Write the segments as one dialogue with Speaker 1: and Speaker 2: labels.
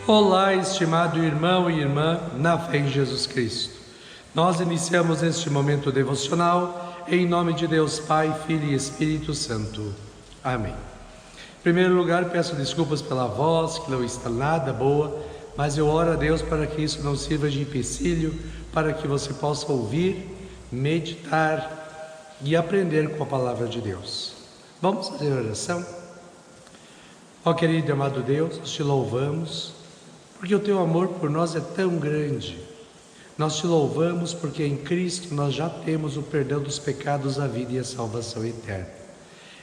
Speaker 1: Olá, estimado irmão e irmã, na fé em Jesus Cristo. Nós iniciamos este momento devocional em nome de Deus Pai, Filho e Espírito Santo. Amém. Em primeiro lugar, peço desculpas pela voz, que não está nada boa, mas eu oro a Deus para que isso não sirva de empecilho, para que você possa ouvir, meditar e aprender com a palavra de Deus. Vamos fazer oração? Ó querido e amado Deus, nós te louvamos, porque o teu amor por nós é tão grande. Nós te louvamos porque em Cristo nós já temos o perdão dos pecados, a vida e a salvação eterna.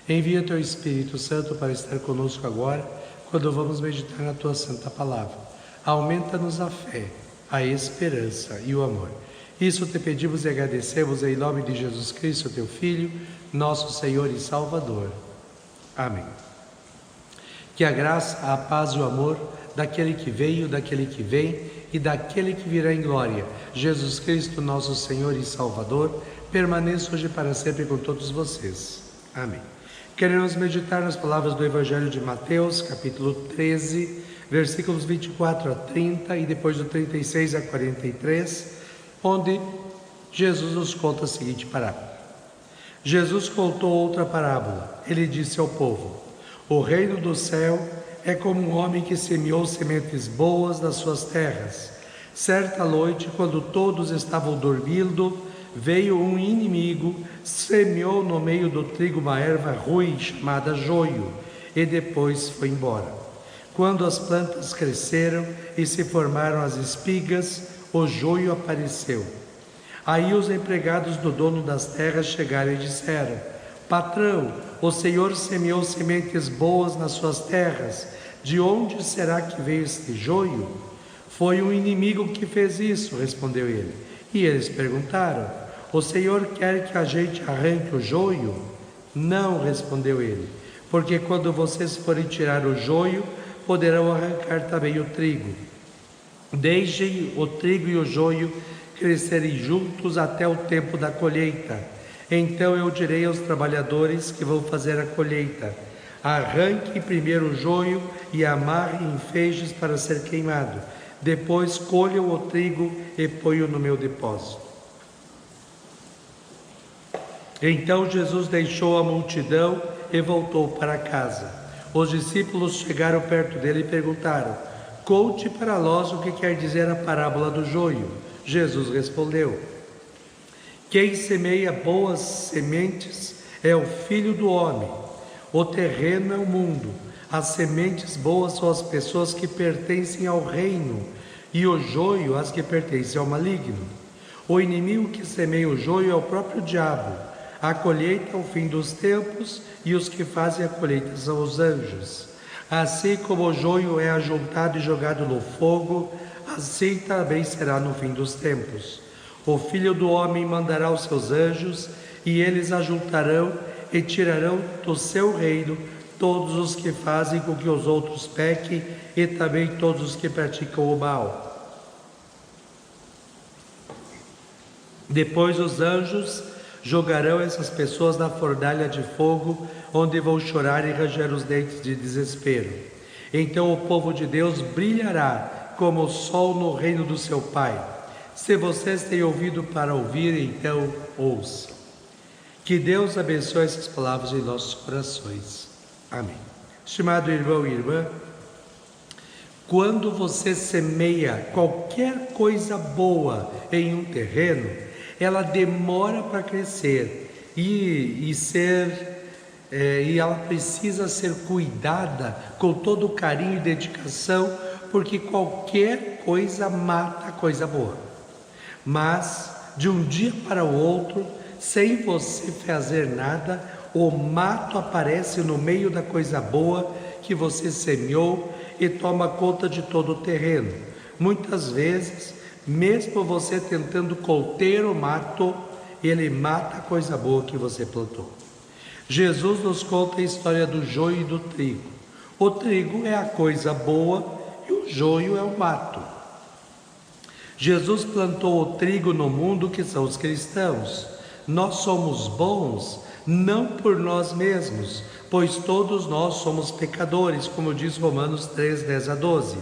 Speaker 1: Envia teu Espírito Santo para estar conosco agora, quando vamos meditar na tua santa palavra. Aumenta-nos a fé, a esperança e o amor. Isso te pedimos e agradecemos em nome de Jesus Cristo, teu Filho, nosso Senhor e Salvador. Amém. Que a graça, a paz e o amor daquele que veio, daquele que vem e daquele que virá em glória, Jesus Cristo, nosso Senhor e Salvador, permaneça hoje e para sempre com todos vocês. Amém. Queremos meditar nas palavras do Evangelho de Mateus, capítulo 13, versículos 24 a 30 e depois do 36 a 43, onde Jesus nos conta a seguinte parábola. Jesus contou outra parábola. Ele disse ao povo: o reino do céu é como um homem que semeou sementes boas nas suas terras. Certa noite, quando todos estavam dormindo, veio um inimigo, semeou no meio do trigo uma erva ruim chamada joio, e depois foi embora. Quando as plantas cresceram e se formaram as espigas, o joio apareceu. Aí os empregados do dono das terras chegaram e disseram: patrão, o Senhor semeou sementes boas nas suas terras. De onde será que veio este joio? Foi um inimigo que fez isso, respondeu ele. E eles perguntaram: o Senhor quer que a gente arranque o joio? Não, respondeu ele, porque quando vocês forem tirar o joio, poderão arrancar também o trigo. Deixem o trigo e o joio crescerem juntos até o tempo da colheita. Então eu direi aos trabalhadores que vão fazer a colheita: arranquem primeiro o joio e amarrem em feixes para ser queimado. Depois colham o trigo e ponham no meu depósito. Então Jesus deixou a multidão e voltou para casa. Os discípulos chegaram perto dele e perguntaram: conte para nós o que quer dizer a parábola do joio. Jesus respondeu: quem semeia boas sementes é o Filho do Homem. O terreno é o mundo. As sementes boas são as pessoas que pertencem ao reino, e o joio as que pertencem ao maligno. O inimigo que semeia o joio é o próprio diabo. A colheita é o fim dos tempos, e os que fazem a colheita são os anjos. Assim como o joio é ajuntado e jogado no fogo, assim também será no fim dos tempos. O Filho do Homem mandará os seus anjos, e eles ajuntarão e tirarão do seu reino todos os que fazem com que os outros pequem e também todos os que praticam o mal. Depois os anjos jogarão essas pessoas na fornalha de fogo, onde vão chorar e ranger os dentes de desespero. Então o povo de Deus brilhará como o sol no reino do seu Pai. Se vocês têm ouvido para ouvir, então ouçam. Que Deus abençoe essas palavras em nossos corações. Amém. Estimado irmão e irmã, quando você semeia qualquer coisa boa em um terreno, ela demora para crescer e ela precisa ser cuidada com todo o carinho e dedicação, porque qualquer coisa mata a coisa boa. Mas de um dia para o outro, sem você fazer nada, o mato aparece no meio da coisa boa que você semeou e toma conta de todo o terreno. Muitas vezes, mesmo você tentando conter o mato, ele mata a coisa boa que você plantou. Jesus nos conta a história do joio e do trigo. O trigo é a coisa boa e o joio é o mato. Jesus plantou o trigo no mundo, que são os cristãos. Nós somos bons não por nós mesmos, pois todos nós somos pecadores, como diz Romanos 3, 10 a 12.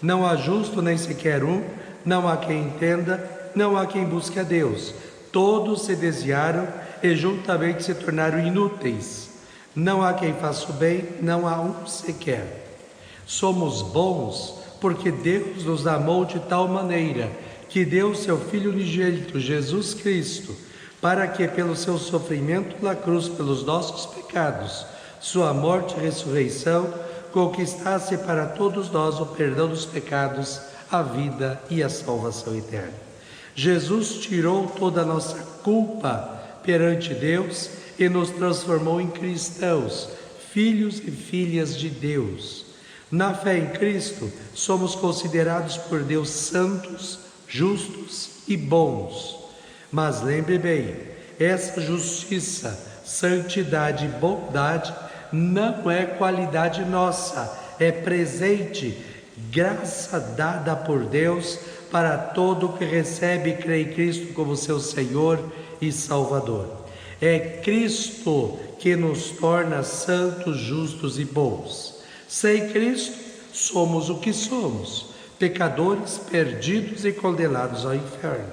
Speaker 1: Não há justo nem sequer um, não há quem entenda, não há quem busque a Deus. Todos se desviaram e juntamente se tornaram inúteis. Não há quem faça o bem, não há um sequer. Somos bons porque Deus nos amou de tal maneira que deu o seu Filho unigênito, Jesus Cristo, para que pelo seu sofrimento na cruz pelos nossos pecados, sua morte e ressurreição, conquistasse para todos nós o perdão dos pecados, a vida e a salvação eterna. Jesus tirou toda a nossa culpa perante Deus e nos transformou em cristãos, filhos e filhas de Deus. Na fé em Cristo, somos considerados por Deus santos, justos e bons. Mas lembre bem, essa justiça, santidade e bondade não é qualidade nossa, é presente, graça dada por Deus para todo que recebe e crê em Cristo como seu Senhor e Salvador. É Cristo que nos torna santos, justos e bons. Sem Cristo, somos o que somos, pecadores perdidos e condenados ao inferno.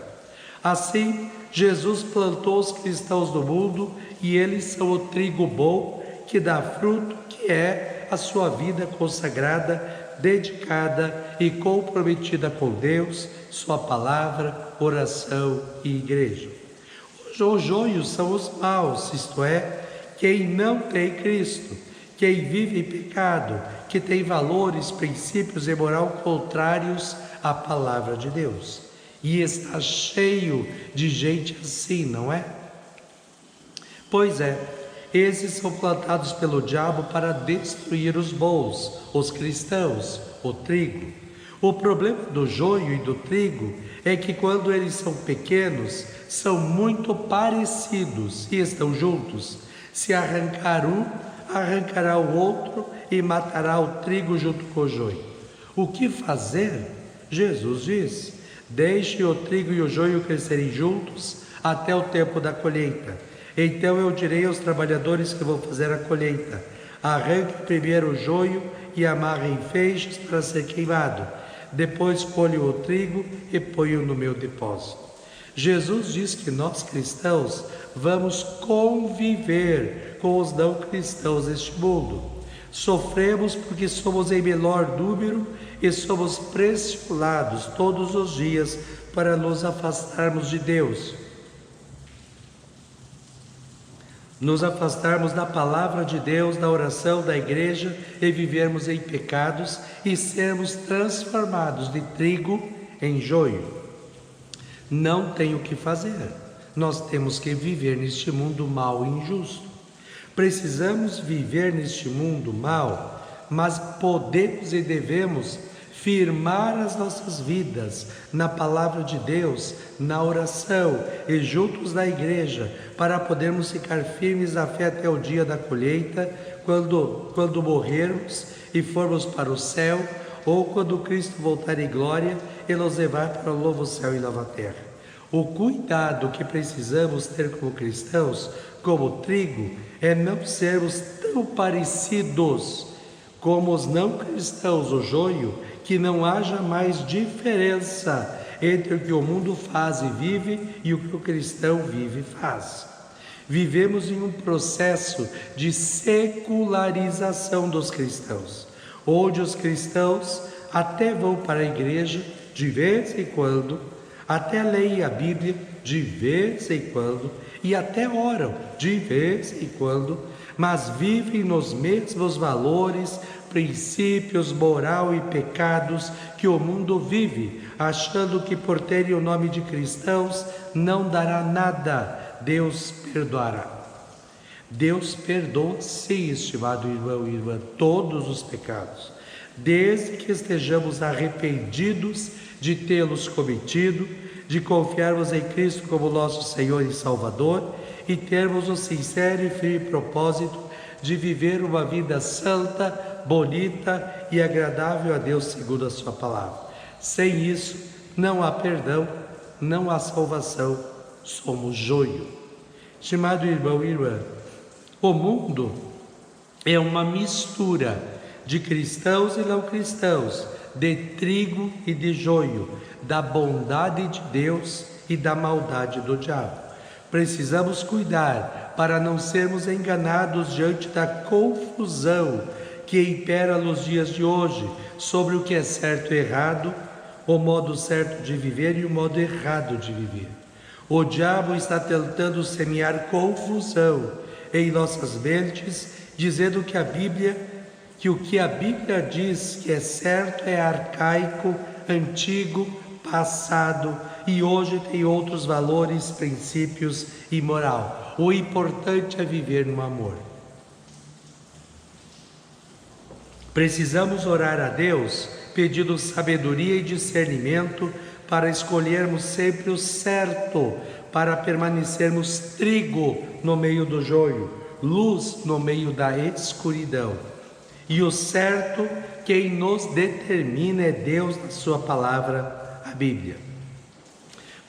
Speaker 1: Assim, Jesus plantou os cristãos do mundo e eles são o trigo bom que dá fruto, que é a sua vida consagrada, dedicada e comprometida com Deus, sua palavra, oração e igreja. Os joios são os maus, isto é, quem não tem Cristo, quem vive em pecado, que tem valores, princípios e moral contrários à palavra de Deus. E está cheio de gente assim, não é? Pois é, esses são plantados pelo diabo para destruir os bons, os cristãos, o trigo. O problema do joio e do trigo é que quando eles são pequenos, são muito parecidos e estão juntos. Se arrancar um, arrancará o outro e matará o trigo junto com o joio. O que fazer? Jesus diz: deixe o trigo e o joio crescerem juntos até o tempo da colheita. Então eu direi aos trabalhadores que vão fazer a colheita: arranque primeiro o joio e amarre em feixes para ser queimado. Depois colho o trigo e ponho no meu depósito. Jesus diz que nós cristãos vamos conviver com os não cristãos deste mundo. Sofremos porque somos em menor número e somos pressionados todos os dias para nos afastarmos de Deus. Nos afastarmos da palavra de Deus, da oração, da igreja e vivermos em pecados e sermos transformados de trigo em joio. Não tem o que fazer. Nós temos que viver neste mundo mau e injusto. Precisamos viver neste mundo mau, mas podemos e devemos firmar as nossas vidas na palavra de Deus, na oração e juntos na igreja, para podermos ficar firmes na fé até o dia da colheita, quando morrermos e formos para o céu, ou quando Cristo voltar em glória e nos levar para o novo céu e nova terra. O cuidado que precisamos ter como cristãos, como trigo, é não sermos tão parecidos como os não cristãos, o joio, que não haja mais diferença entre o que o mundo faz e vive e o que o cristão vive e faz. Vivemos em um processo de secularização dos cristãos, onde os cristãos até vão para a igreja de vez em quando, até leem a Bíblia de vez em quando e até oram de vez em quando, mas vivem nos mesmos valores, princípios, moral e pecados que o mundo vive, achando que por terem o nome de cristãos não dará nada, Deus perdoará. Deus perdoa, sim, estimado irmão e irmã, todos os pecados, desde que estejamos arrependidos de tê-los cometido, de confiarmos em Cristo como nosso Senhor e Salvador e termos o sincero e firme propósito de viver uma vida santa, bonita e agradável a Deus segundo a sua palavra. Sem isso, não há perdão, não há salvação, somos joio. Estimado irmão e irmã, o mundo é uma mistura de cristãos e não cristãos, de trigo e de joio, da bondade de Deus e da maldade do diabo. Precisamos cuidar para não sermos enganados diante da confusão que impera nos dias de hoje sobre o que é certo e errado, o modo certo de viver e o modo errado de viver. O diabo está tentando semear confusão em nossas mentes, dizendo que o que a Bíblia diz que é certo é arcaico, antigo, passado e hoje tem outros valores, princípios e moral. O importante é viver no amor. Precisamos orar a Deus pedindo sabedoria e discernimento para escolhermos sempre o certo, para permanecermos trigo no meio do joio, luz no meio da escuridão. E o certo, quem nos determina é Deus na sua palavra, a Bíblia.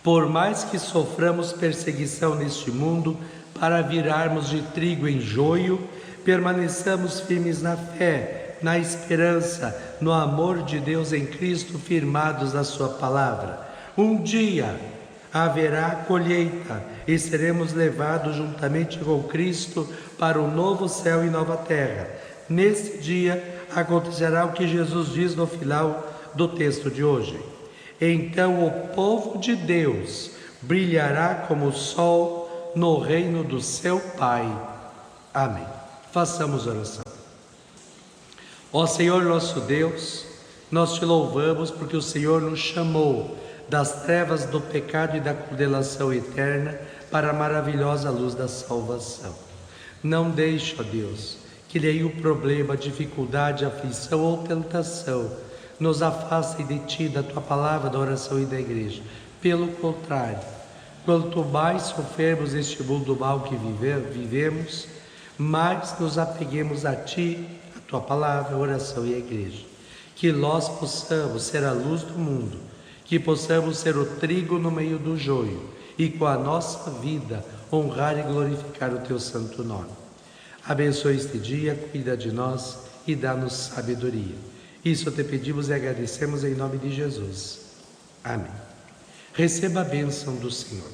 Speaker 1: Por mais que soframos perseguição neste mundo, para virarmos de trigo em joio, permaneçamos firmes na fé, na esperança, no amor de Deus em Cristo, firmados na sua palavra. Um dia haverá colheita e seremos levados juntamente com Cristo para o novo céu e nova terra. Nesse dia acontecerá o que Jesus diz no final do texto de hoje. Então o povo de Deus brilhará como o sol no reino do seu Pai. Amém. Façamos oração. Ó Senhor nosso Deus, nós te louvamos porque o Senhor nos chamou das trevas do pecado e da condenação eterna para a maravilhosa luz da salvação. Não deixe, ó Deus, que nenhum problema, dificuldade, aflição ou tentação nos afastem de Ti, da Tua palavra, da oração e da igreja. Pelo contrário, quanto mais sofrermos este mundo mal que vivemos, mais nos apeguemos a Ti, a Tua palavra, a oração e a igreja. Que nós possamos ser a luz do mundo, que possamos ser o trigo no meio do joio e com a nossa vida honrar e glorificar o Teu santo nome. Abençoe este dia, cuida de nós e dá-nos sabedoria. Isso te pedimos e agradecemos em nome de Jesus. Amém. Receba a bênção do Senhor.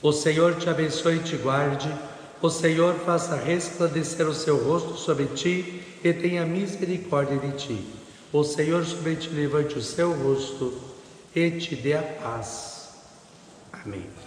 Speaker 1: O Senhor te abençoe e te guarde. O Senhor faça resplandecer o seu rosto sobre ti e tenha misericórdia de ti. O Senhor sobre ti levante o seu rosto e te dê a paz. Amém.